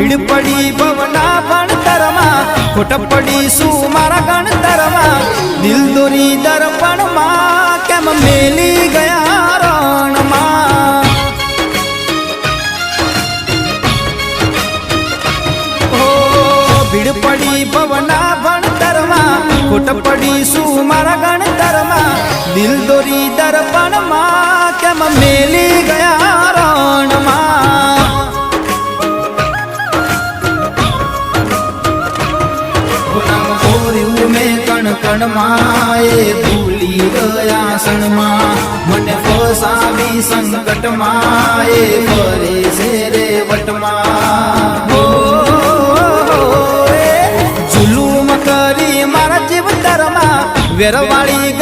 ભીડ પડી ભવના ભણતરમાં ખોટ પડી શું મારા ગણતરમાં દિલ દોરી દર્પણમાં કેમ મેલી ગયા રણમાં ભીડ પડી ભવના ભણતરમાં ખોટ પડી શું મારા ગણતરમાં દિલ દોરી દર્પણમાં કેમ મેલી ગયા રણમાં મેં કણ કણમાં એ ભૂલી ગયા ક્ષણમાં મને ફસાવી સંકટમાં એ ફરે છે રે વટમાં જુલુમ કરી મારા જીવતરમાં વેરવાળી